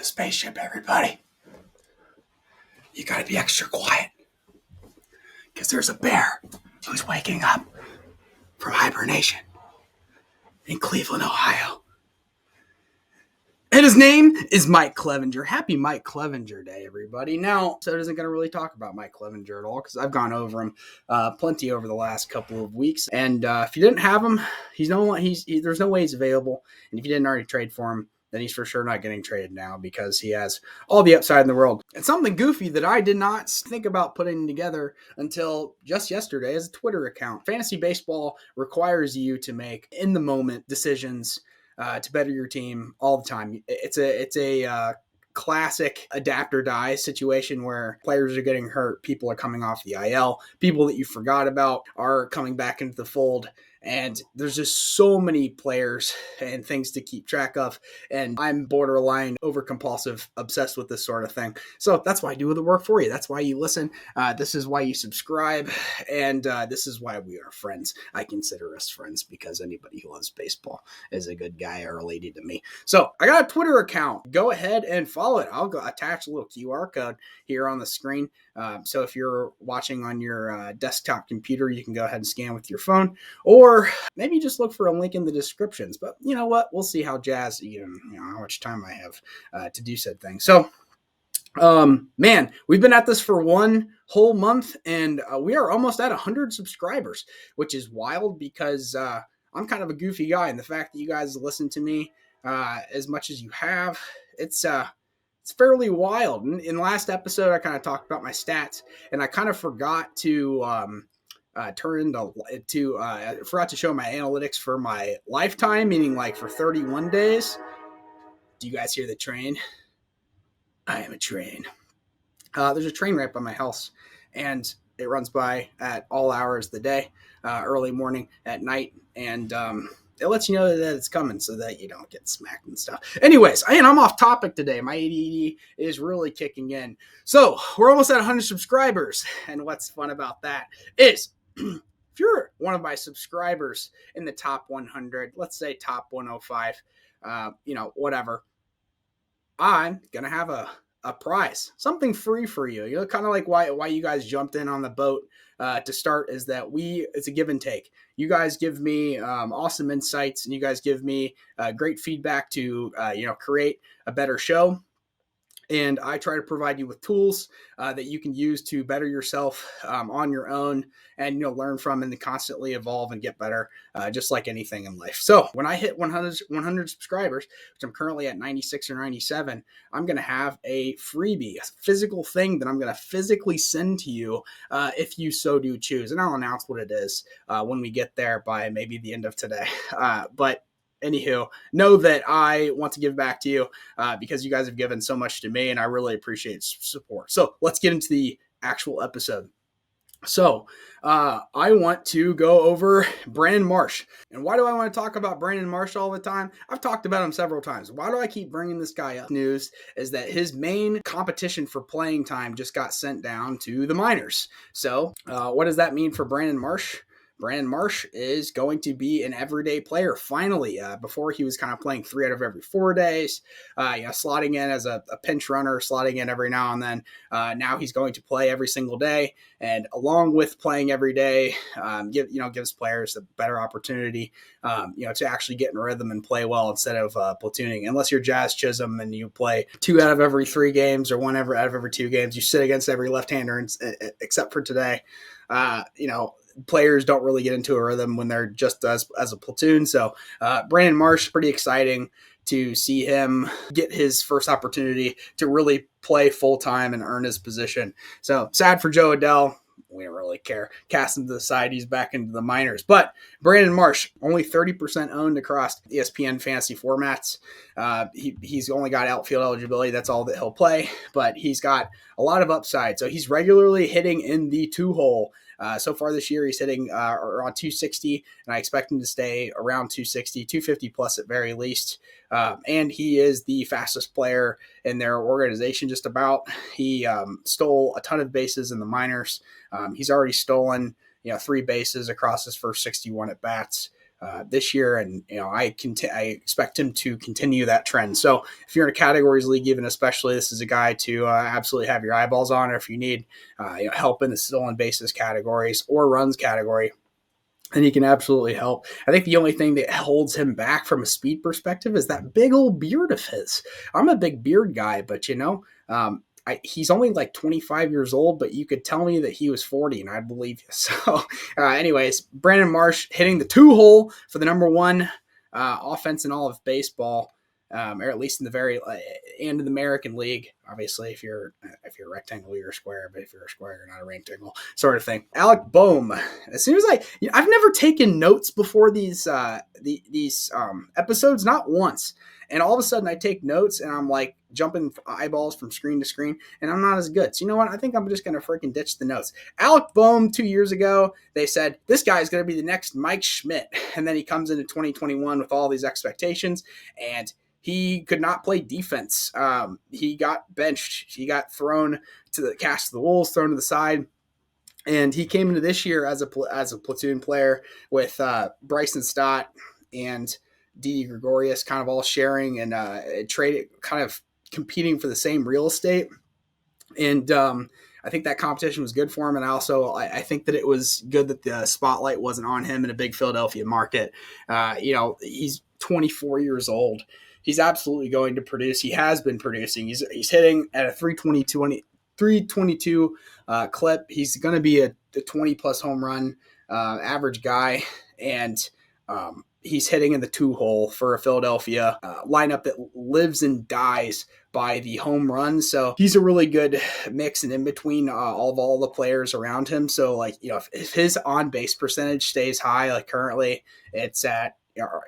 the spaceship, everybody. You gotta be extra quiet. Because there's a bear who's waking up from hibernation in Cleveland, Ohio. And his name is Mike Clevenger. Happy Mike Clevenger Day, everybody. Now, so isn't going to really talk about Mike Clevenger at all because I've gone over him plenty over the last couple of weeks. And if you didn't have him, there's no way he's available. And if you didn't already trade for him, then he's for sure not getting traded now because he has all the upside in the world. And something goofy that I did not think about putting together until just yesterday is a Twitter account. Fantasy baseball requires you to make in-the-moment decisions to better your team all the time. It's a classic adapt or die situation where players are getting hurt, people are coming off the IL, people that you forgot about are coming back into the fold. And there's just so many players and things to keep track of. And I'm borderline over-compulsive, obsessed with this sort of thing. So that's why I do the work for you. That's why you listen. This is why you subscribe. And this is why we are friends. I consider us friends because anybody who loves baseball is a good guy or a lady to me. So I got a Twitter account. Go ahead and follow it. I'll go attach a little QR code here on the screen. So if you're watching on your desktop computer, you can go ahead and scan with your phone, or maybe just look for a link in the descriptions. But you know what? We'll see how how much time I have to do said thing. So, man, we've been at this for one whole month, and we are almost at 100 subscribers, which is wild because I'm kind of a goofy guy, and the fact that you guys listen to me as much as you have, it's fairly wild. In the last episode, I kind of talked about my stats, and I kind of forgot to forgot to show my analytics for my lifetime, meaning like for 31 days. Do you guys hear the train? I am a train. There's a train right by my house, and it runs by at all hours of the day, early morning, at night, and it lets you know that it's coming so that you don't get smacked and stuff. Anyways, I'm off topic today. My ADD is really kicking in. So we're almost at 100 subscribers. And what's fun about that is if you're one of my subscribers in the top 100, let's say top 105, whatever, I'm going to have a prize, something free for you. You know, kind of like why you guys jumped in on the boat to start is that it's a give and take. You guys give me awesome insights, and you guys give me great feedback to create a better show. And I try to provide you with tools that you can use to better yourself on your own and, learn from and constantly evolve and get better, just like anything in life. So when I hit 100 subscribers, which I'm currently at 96 or 97, I'm going to have a freebie, a physical thing that I'm going to physically send to you if you so do choose. And I'll announce what it is when we get there by maybe the end of today. But anywho, know that I want to give back to you because you guys have given so much to me, and I really appreciate support. So let's get into the actual episode. So I want to go over Brandon Marsh. And why do I want to talk about Brandon Marsh all the time? I've talked about him several times. Why do I keep bringing this guy up? News is that his main competition for playing time just got sent down to the minors. So what does that mean for Brandon Marsh? Brandon Marsh is going to be an everyday player finally. Before he was kind of playing 3 out of every 4 days, slotting in as a pinch runner, slotting in every now and then. Now he's going to play every single day, and along with playing every day, gives players a better opportunity, to actually get in rhythm and play well instead of platooning. Unless you're Jazz Chisholm and you play 2 out of every 3 games or 1 out of every 2 games, you sit against every left-hander, except for today. Players don't really get into a rhythm when they're just as a platoon. So Brandon Marsh, pretty exciting to see him get his first opportunity to really play full-time and earn his position. So sad for Joe Adele. We don't really care. Cast him to the side. He's back into the minors. But Brandon Marsh, only 30% owned across ESPN fantasy formats. He's only got outfield eligibility. That's all that he'll play. But he's got a lot of upside. So he's regularly hitting in the 2-hole. So far this year, he's hitting around 260, and I expect him to stay around 260, 250 plus at very least. And he is the fastest player in their organization just about. He stole a ton of bases in the minors. He's already stolen 3 bases across his first 61 at-bats. this year, and I expect him to continue that trend. So if you're in a categories league, even especially, this is a guy to absolutely have your eyeballs on. Or if you need help in the stolen bases categories or runs category, and he can absolutely help. I think the only thing that holds him back from a speed perspective is that big old beard of his. I'm a big beard guy, but he's only like 25 years old, but you could tell me that he was 40 and I'd believe you. So anyways, Brandon Marsh hitting the 2-hole for the number one offense in all of baseball. Or at least in the very end of the American League. Obviously, if you're a rectangle, you're a square, but if you're a square, you're not a rectangle, sort of thing. Alec Bowman. As soon as I've never taken notes before these episodes, not once. And all of a sudden, I take notes, and I'm like jumping eyeballs from screen to screen, and I'm not as good. So you know what? I think I'm just going to freaking ditch the notes. Alec Bowman, 2 years ago, they said, this guy is going to be the next Mike Schmidt. And then he comes into 2021 with all these expectations, and he could not play defense. He got benched. He got thrown to the cast of the wolves, thrown to the side. And he came into this year as a platoon player with Bryson Stott and Didi Gregorius kind of all sharing and trading, kind of competing for the same real estate. And I think that competition was good for him. And I think that it was good that the spotlight wasn't on him in a big Philadelphia market. He's 24 years old. He's absolutely going to produce. He has been producing. He's hitting at a 322 clip. He's going to be a 20-plus home run average guy, and he's hitting in the 2-hole for a Philadelphia lineup that lives and dies by the home run. So he's a really good mix and in between all the players around him. So if his on-base percentage stays high, like currently it's at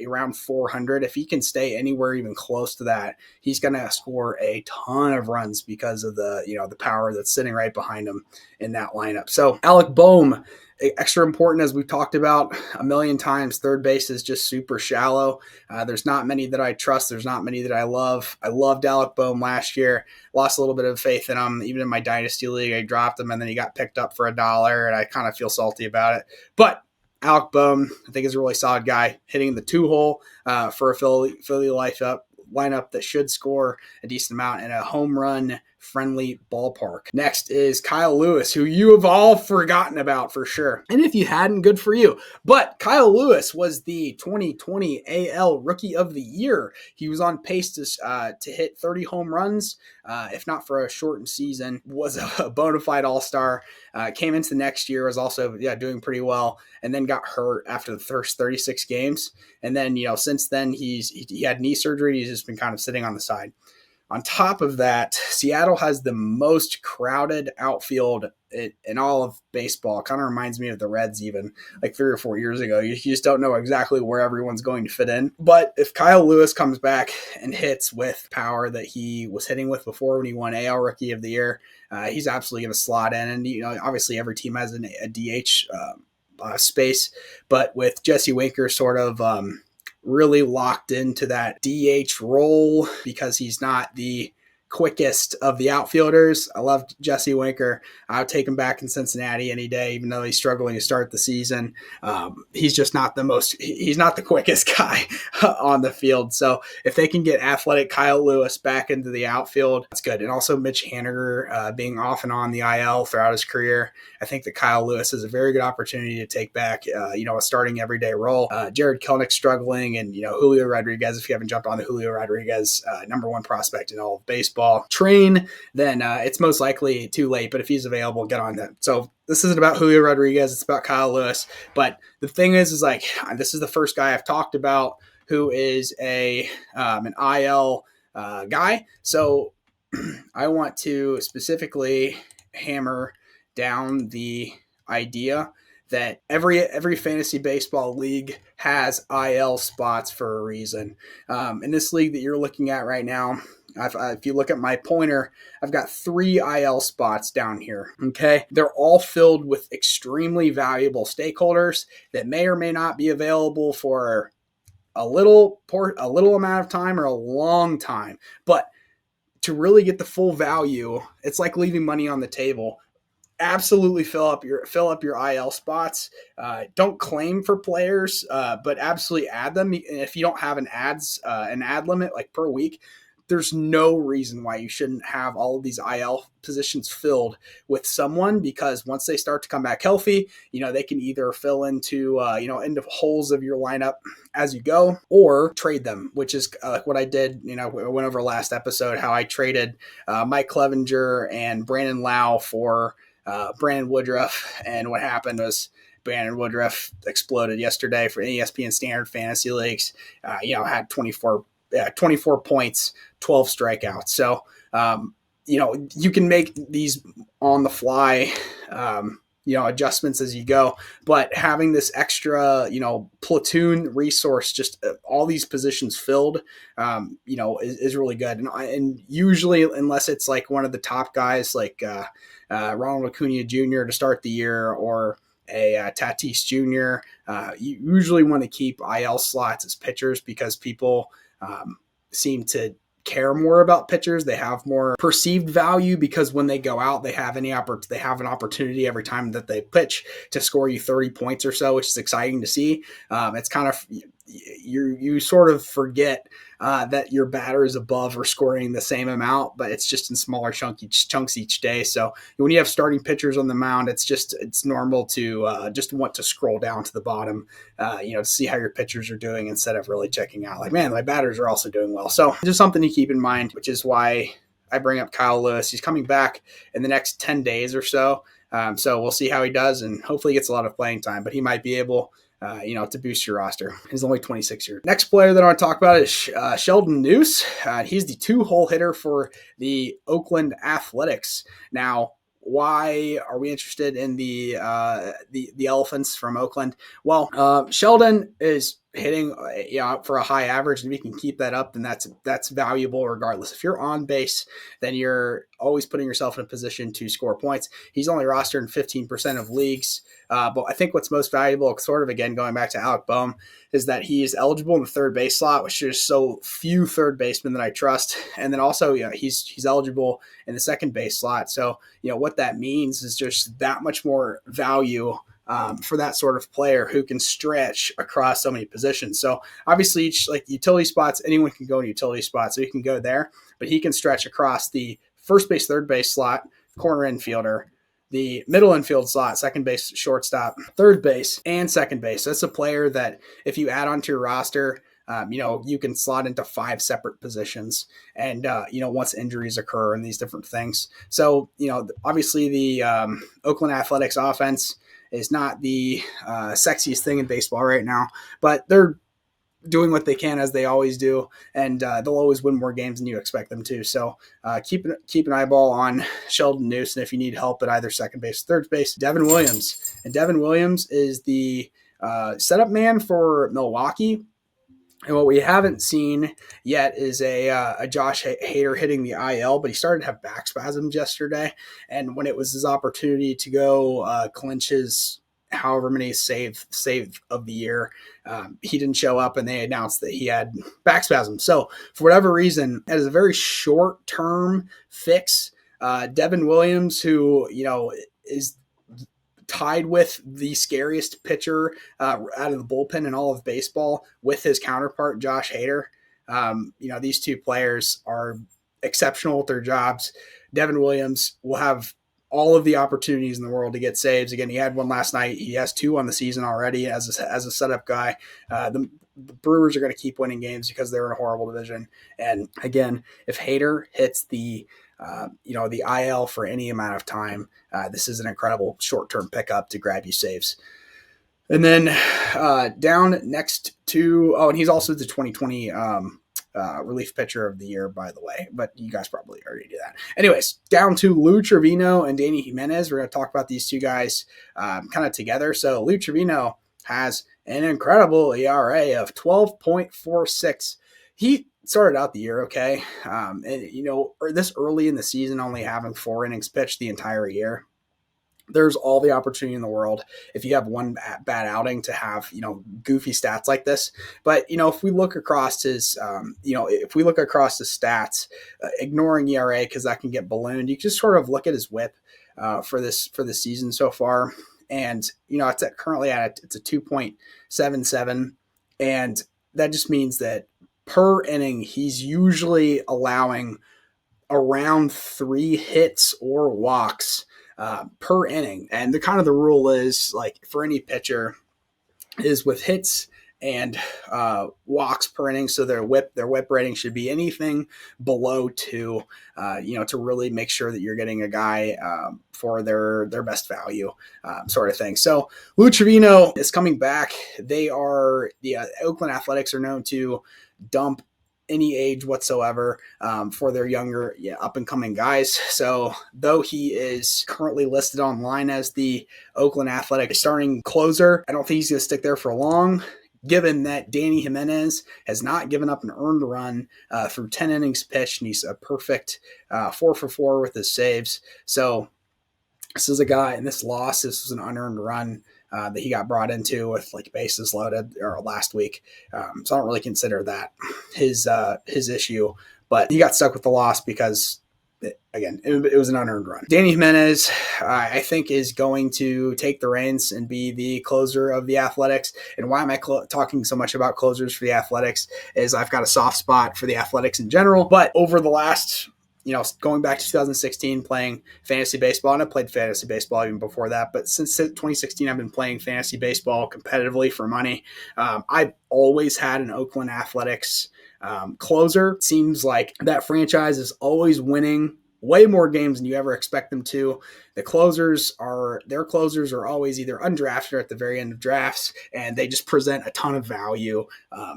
around 400. If he can stay anywhere even close to that, he's going to score a ton of runs because of the power that's sitting right behind him in that lineup. So Alec Bowman, extra important, as we've talked about a million times. Third base is just super shallow. There's not many that I trust. There's not many that I love. I loved Alec Bowman last year. Lost a little bit of faith in him. Even in my dynasty league, I dropped him, and then he got picked up for $1, and I kind of feel salty about it. But Alec Bowman, I think, is a really solid guy, hitting the 2-hole for a Philly lineup that should score a decent amount in a home run friendly ballpark. Next is Kyle Lewis, who you have all forgotten about for sure. And if you hadn't, good for you. But Kyle Lewis was the 2020 AL Rookie of the Year. He was on pace to hit 30 home runs, if not for a shortened season. Was a bona fide all-star. Came into the next year, was also doing pretty well, and then got hurt after the first 36 games. And then, since then, he had knee surgery. He's just been kind of sitting on the side. On top of that, Seattle has the most crowded outfield in all of baseball. It kind of reminds me of the Reds even like 3 or 4 years ago. You just don't know exactly where everyone's going to fit in. But if Kyle Lewis comes back and hits with power that he was hitting with before when he won AL Rookie of the Year, he's absolutely going to slot in. And, obviously every team has a DH space. But with Jesse Winker sort of really locked into that DH role because he's not the quickest of the outfielders. I love Jesse Winker. I'll take him back in Cincinnati any day, even though he's struggling to start the season. He's just not he's not the quickest guy on the field. So if they can get athletic Kyle Lewis back into the outfield, that's good. And also Mitch Haniger being off and on the IL throughout his career, I think that Kyle Lewis is a very good opportunity to take back, a starting everyday role. Jared Kelenic struggling, and, Julio Rodriguez, if you haven't jumped on the Julio Rodriguez, number one prospect in all of baseball train, then it's most likely too late. But if he's available, get on that. So this isn't about Julio Rodriguez. It's about Kyle Lewis. But the thing is this is the first guy I've talked about who is an IL guy. So I want to specifically hammer down the idea that every fantasy baseball league has IL spots for a reason. In this league that you're looking at right now, if you look at my pointer, I've got 3 IL spots down here. Okay. They're all filled with extremely valuable stakeholders that may or may not be available for a little amount of time or a long time. But to really get the full value, it's like leaving money on the table. absolutely fill up your IL spots. Don't claim for players, but absolutely add them. And if you don't have an ad limit like per week, there's no reason why you shouldn't have all of these IL positions filled with someone, because once they start to come back healthy, they can either fill into into holes of your lineup as you go, or trade them, which is what I did. I went over last episode how I traded Mike Clevenger and Brandon Lau for Brandon Woodruff, and what happened was Brandon Woodruff exploded yesterday for ESPN standard fantasy leagues. Had 24 points, 12 strikeouts. So, you can make these on the fly, adjustments as you go, but having this extra, platoon resource, just all these positions filled, is really good. And usually, unless it's like one of the top guys, like Ronald Acuna Jr. to start the year, or a Tatis Jr., you usually want to keep IL slots as pitchers, because people seem to care more about pitchers. They have more perceived value, because when they go out, they have an opportunity every time that they pitch to score you 30 points or so, which is exciting to see. It's kind of, you sort of forget that your batter is above or scoring the same amount, but it's just in smaller chunks each day. So when you have starting pitchers on the mound, it's normal to just want to scroll down to the bottom, to see how your pitchers are doing, instead of really checking out like, man, my batters are also doing well. So just something to keep in mind, which is why I bring up Kyle Lewis. He's coming back in the next 10 days or so. So we'll see how he does, and hopefully he gets a lot of playing time, but he might be able to boost your roster. He's only 26 years. Next player that I want to talk about is Sheldon Neuse. He's the 2-hole hitter for the Oakland Athletics. Now, why are we interested in the Elephants from Oakland? Well, Sheldon is hitting for a high average, and if you can keep that up, then that's valuable regardless. If you're on base, then you're always putting yourself in a position to score points. He's only rostered in 15% of leagues, but I think what's most valuable, sort of again going back to Alec Bowman, is that he is eligible in the third base slot, which there's so few third basemen that I trust. And then also, he's eligible in the second base slot. So, what that means is just that much more value for that sort of player who can stretch across so many positions. So obviously, like utility spots, anyone can go in utility spots, so he can go there, but he can stretch across the first base, third base slot, corner infielder, the middle infield slot, second base, shortstop, third base, and second base. That's a player that if you add onto your roster, you can slot into 5 separate positions, and once injuries occur and these different things. So obviously the Oakland Athletics offense is not the sexiest thing in baseball right now, but they're doing what they can, as they always do, and they'll always win more games than you expect them to. So keep an eyeball on Sheldon Neuse, and if you need help at either second base, third base, Devin Williams. And Devin Williams is the setup man for Milwaukee. And what we haven't seen yet is a Josh Hader hitting the IL, but he started to have back spasms yesterday. And when it was his opportunity to go clinch his however many save of the year, he didn't show up, and they announced that he had back spasms. So for whatever reason, as a very short-term fix, Devin Williams, who is tied with the scariest pitcher out of the bullpen in all of baseball, with his counterpart Josh Hader. These two players are exceptional at their jobs. Devin Williams will have all of the opportunities in the world to get saves. Again, he had one last night. He has 2 on the season already as a setup guy. The Brewers are going to keep winning games because they're in a horrible division. And again, if Hader hits the IL for any amount of time, this is an incredible short-term pickup to grab you saves. And then down next to, and he's also the 2020 relief pitcher of the year, by the way, but you guys probably already do that. Anyways, down to Lou Trivino and Danny Jimenez. We're going to talk about these two guys kind of together. So Lou Trivino has an incredible ERA of 12.46. He started out the year okay. This early in the season, only having 4 innings pitched the entire year, there's all the opportunity in the world if you have one bad outing to have, goofy stats like this. But, if we look across his, stats, ignoring ERA, because that can get ballooned, you just sort of look at his whip. for this season so far. And it's currently it's a 2.77, and that just means that per inning he's usually allowing around 3 hits or walks per inning. And the rule is, like, for any pitcher, is with hits and walks per inning. So their whip rating should be anything below 2, to really make sure that you're getting a guy for their best value, sort of thing. So Lou Trivino is coming back. The Oakland Athletics are known to dump any age whatsoever for their younger, up and coming guys. So though he is currently listed online as the Oakland Athletic starting closer, I don't think he's going to stick there for long, given that Danny Jimenez has not given up an earned run through 10 innings pitched, and he's a perfect 4 for 4 with his saves. So this is a guy, and this was an unearned run that he got brought into with, like, bases loaded last week. So I don't really consider that his issue, but he got stuck with the loss because, again, it was an unearned run. Danny Jimenez, I think, is going to take the reins and be the closer of the Athletics. And why am I talking so much about closers for the Athletics is I've got a soft spot for the Athletics in general. But over the last, going back to 2016, playing fantasy baseball, and I played fantasy baseball even before that, but since 2016, I've been playing fantasy baseball competitively for money. I've always had an Oakland Athletics closer. Seems like that franchise is always winning way more games than you ever expect them to. Their closers are always either undrafted or at the very end of drafts, and they just present a ton of value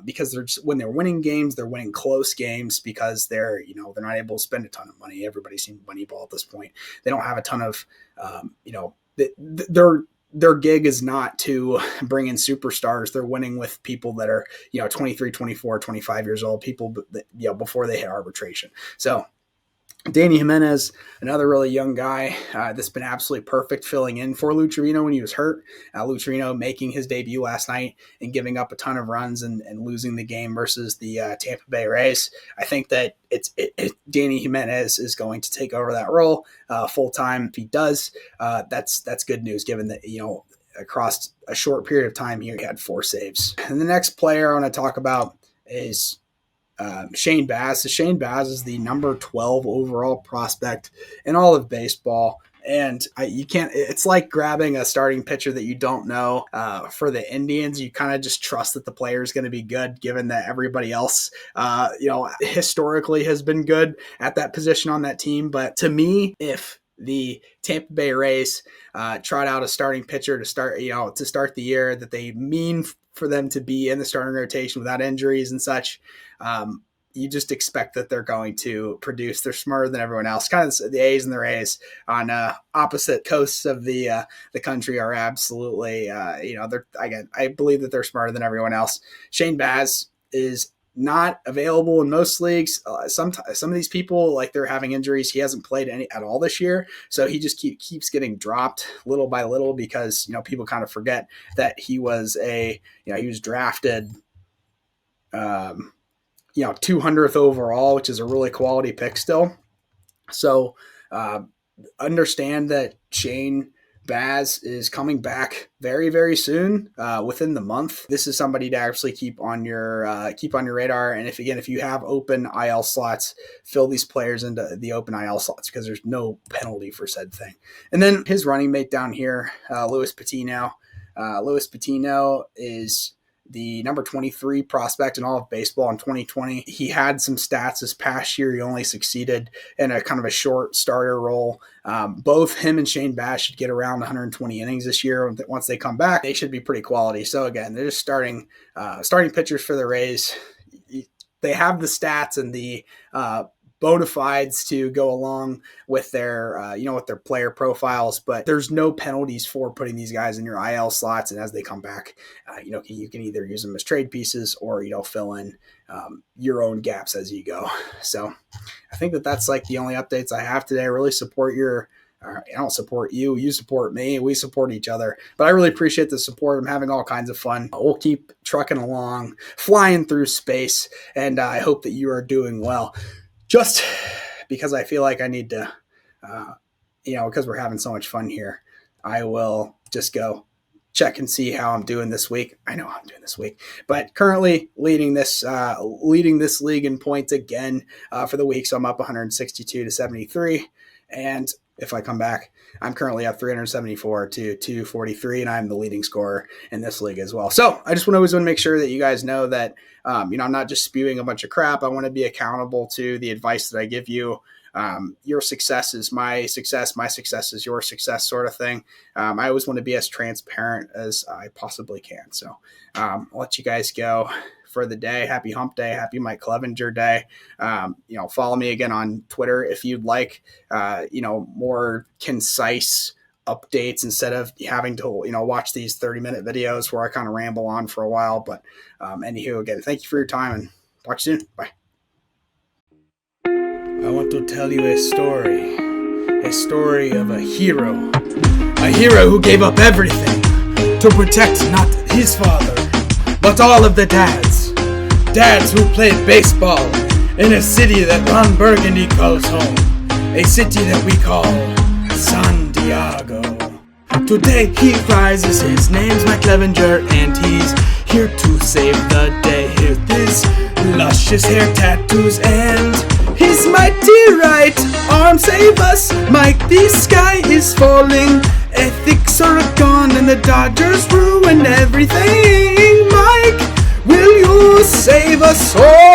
because when they're winning games, they're winning close games because they're not able to spend a ton of money. Everybody's seen Moneyball at this point. They don't have a ton of their gig is not to bring in superstars. They're winning with people that are 23, 24, 25 years old, people that, before they hit arbitration. So Danny Jimenez, another really young guy that's been absolutely perfect filling in for Lou Trivino when he was hurt. Lou Trivino making his debut last night and giving up a ton of runs and losing the game versus the Tampa Bay Rays. I think that Danny Jimenez is going to take over that role full time. If he does, that's good news, given that across a short period of time here he had 4 saves. And the next player I want to talk about is Shane Baz. So Shane Baz is the number 12 overall prospect in all of baseball. And it's like grabbing a starting pitcher that you don't know for the Indians. You kind of just trust that the player is going to be good, given that everybody else, historically has been good at that position on that team. But to me, if the Tampa Bay Rays trot out a starting pitcher to start the year that they mean for them to be in the starting rotation without injuries and such, you just expect that they're going to produce. They're smarter than everyone else. Kind of the A's and the Rays on opposite coasts of the country are absolutely, I believe that they're smarter than everyone else. Shane Baz is not available in most leagues. Some of these people, like, they're having injuries. He hasn't played any at all this year, so he just keeps getting dropped little by little because people kind of forget that he was he was drafted 200th overall, which is a really quality pick still. So understand that Shane Baz is coming back very, very soon, within the month. This is somebody to actually keep on your radar. And if you have open IL slots, fill these players into the open IL slots because there's no penalty for said thing. And then his running mate down here, Louis Patino. Louis Patino is the number 23 prospect in all of baseball in 2020. He had some stats this past year. He only succeeded in a kind of a short starter role. Both him and Shane Baz should get around 120 innings this year. Once they come back, they should be pretty quality. So again, they're just starting pitchers for the Rays. They have the stats and the bona fides to go along with their with their player profiles, but there's no penalties for putting these guys in your IL slots, and as they come back, you can either use them as trade pieces or fill in your own gaps as you go. So I think that's like the only updates I have today. I really support I don't support you. You support me. We support each other. But I really appreciate the support. I'm having all kinds of fun. We'll keep trucking along, flying through space, and I hope that you are doing well. Just because I feel like I need to, because we're having so much fun here, I will just go check and see how I'm doing this week. I know how I'm doing this week, but currently leading this league in points again for the week. So I'm up 162 to 73. And if I come back, I'm currently up 374 to 243, and I'm the leading scorer in this league as well. So I just always want to make sure that you guys know that, I'm not just spewing a bunch of crap. I want to be accountable to the advice that I give you. Your success is my success is your success, sort of thing. I always want to be as transparent as I possibly can. So I'll let you guys go for the day. Happy hump day. Happy Mike Clevenger day. Follow me again on Twitter if you'd like, more concise updates instead of having to, watch these 30-minute videos where I kind of ramble on for a while. But anywho, again, thank you for your time and talk soon. Bye. I want to tell you a story of a hero who gave up everything to protect not his father, but all of the dads who played baseball in a city that Ron Burgundy calls home, a city that we call San Diego. Today he rises, his name's Mike Clevenger, and he's here to save the day. With his luscious hair, tattoos, and his mighty right arm save us. Mike, the sky is falling. Ethics are gone and the Dodgers ruin everything. Mike, will you save us all?